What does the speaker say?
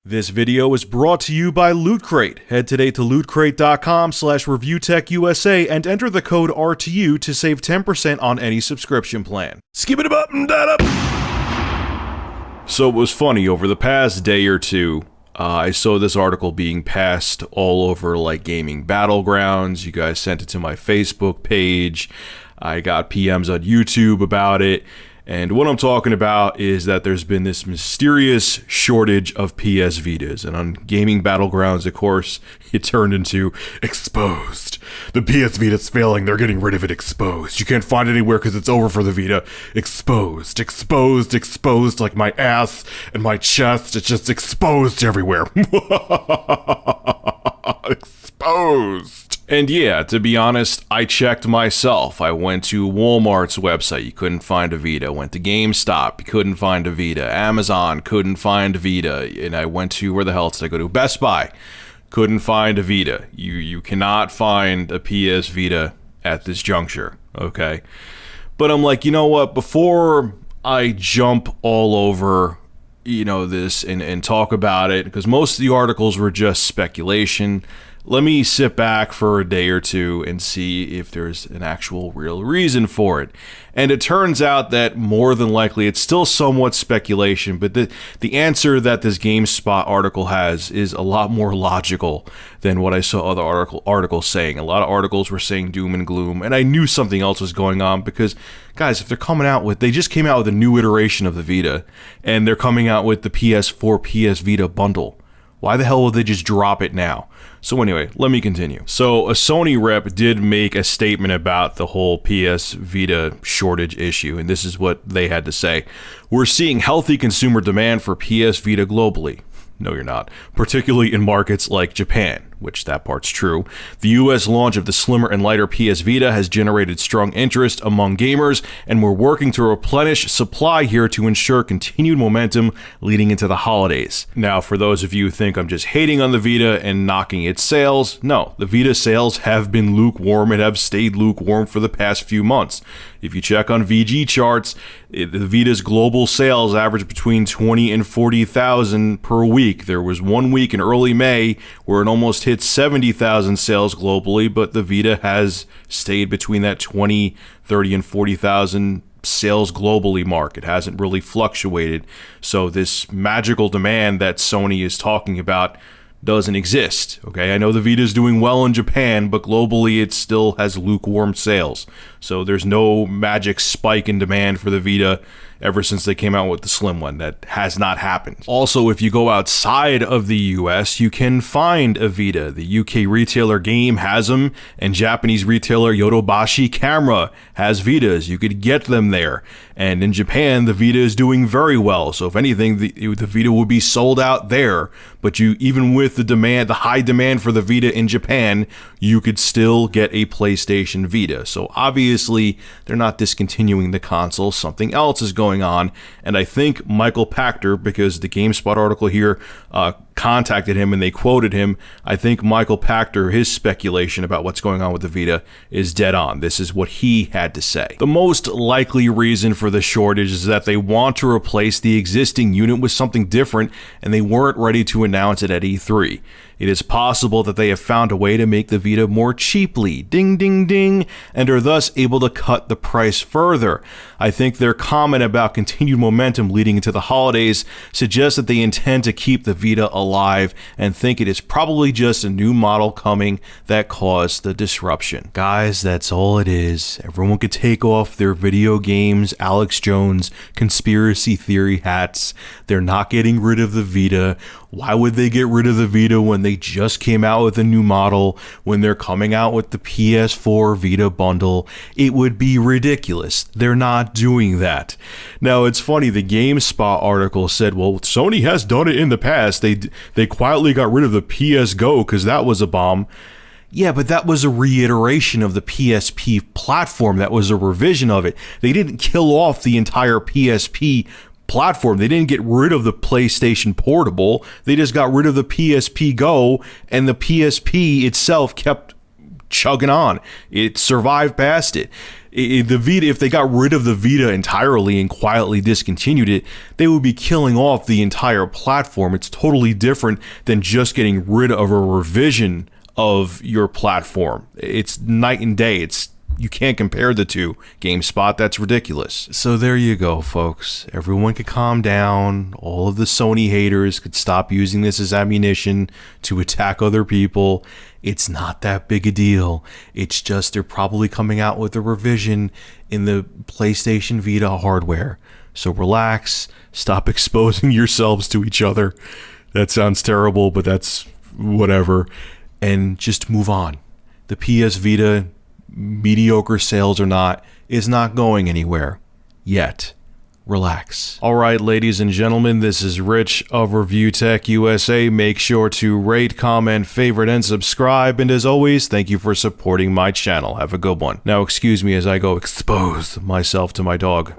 This video is brought to you by Loot Crate. Head today to lootcrate.com/reviewtechusa and enter the code RTU to save 10% on any subscription plan. Skip it up and that up. So it was funny, over the past day or two, I saw this article being passed all over like gaming battlegrounds. You guys sent it to my Facebook page. I got PMs on YouTube about it. And what I'm talking about is that there's been this mysterious shortage of PS Vitas. And on gaming battlegrounds, of course, it turned into exposed. The PS Vita's failing. They're getting rid of it. Exposed. You can't find it anywhere because it's over for the Vita. Exposed. Exposed. Exposed. Like my ass and my chest. It's just exposed everywhere. Exposed. And yeah, to be honest, I checked myself. I went to Walmart's website, you couldn't find a Vita. Went to GameStop, you couldn't find a Vita. Amazon, couldn't find a Vita. And I went to, where the hell did I go to? Best Buy, couldn't find a Vita. You cannot find a PS Vita at this juncture, okay? But I'm like, you know what, before I jump all over, this and talk about it, because most of the articles were just speculation, let me sit back for a day or two and see if there's an actual real reason for it. And it turns out that more than likely it's still somewhat speculation, but the answer that this GameSpot article has is a lot more logical than what I saw other articles saying. A lot of articles were saying doom and gloom, and I knew something else was going on because, guys, if they're coming out with, they just came out with a new iteration of the Vita, and they're coming out with the PS4 PS Vita bundle. Why the hell would they just drop it now? So anyway, let me continue. So a Sony rep did make a statement about the whole PS Vita shortage issue, and this is what they had to say. We're seeing healthy consumer demand for PS Vita globally. No, you're not. Particularly in markets like Japan, which that part's true. The US launch of the slimmer and lighter PS Vita has generated strong interest among gamers, and we're working to replenish supply here to ensure continued momentum leading into the holidays. Now, for those of you who think I'm just hating on the Vita and knocking its sales, no, the Vita sales have been lukewarm and have stayed lukewarm for the past few months. If you check on VG charts, the Vita's global sales average between 20 and 40,000 per week. There was 1 week in early May where it almost hit 70,000 sales globally, but the Vita has stayed between that 20, 30, and 40,000 sales globally mark. It hasn't really fluctuated. So this magical demand that Sony is talking about doesn't exist, okay? I know the Vita is doing well in Japan, but globally it still has lukewarm sales. So there's no magic spike in demand for the Vita ever since they came out with the slim one. That has not happened. Also, if you go outside of the US, you can find a Vita. The UK retailer Game has them, and Japanese retailer Yodobashi Camera has Vitas. You could get them there. And in Japan, the Vita is doing very well. So if anything, the Vita will be sold out there. But even with the high demand for the Vita in Japan, you could still get a PlayStation Vita. So obviously, they're not discontinuing the console. Something else is going on. And I think Michael Pachter, because the GameSpot article here contacted him and they quoted him, I think Michael Pachter, his speculation about what's going on with the Vita is dead on. This is what he had to say. The most likely reason for the shortage is that they want to replace the existing unit with something different, and they weren't ready to announce it at E3. It is possible that they have found a way to make the Vita more cheaply, ding ding ding, and are thus able to cut the price further. I think their comment about continued momentum leading into the holidays suggests that they intend to keep the Vita alive and think it is probably just a new model coming that caused the disruption. Guys, that's all it is. Everyone could take off their video games, Alex Jones, conspiracy theory hats. They're not getting rid of the Vita. Why would they get rid of the Vita when they just came out with a new model, when they're coming out with the PS4 Vita bundle? It would be ridiculous. They're not doing that. Now, it's funny, the GameSpot article said, well, Sony has done it in the past. They quietly got rid of the PS Go because that was a bomb. Yeah, but that was a reiteration of the PSP platform. That was a revision of it. They didn't kill off the entire PSP platform. They didn't get rid of the PlayStation Portable. They just got rid of the PSP Go, and the PSP itself kept chugging on. It survived past it. The Vita, if they got rid of the Vita entirely and quietly discontinued it, they would be killing off the entire platform. It's totally different than just getting rid of a revision of your platform. It's night and day. You can't compare the two. GameSpot, that's ridiculous. So there you go, folks. Everyone could calm down. All of the Sony haters could stop using this as ammunition to attack other people. It's not that big a deal. It's just they're probably coming out with a revision in the PlayStation Vita hardware. So relax. Stop exposing yourselves to each other. That sounds terrible, but that's whatever. And just move on. The PS Vita, mediocre sales or not, is not going anywhere yet. Relax. Alright, ladies and gentlemen, this is Rich of Review Tech USA. Make sure to rate, comment, favorite, and subscribe. And as always, thank you for supporting my channel. Have a good one. Now excuse me as I go expose myself to my dog.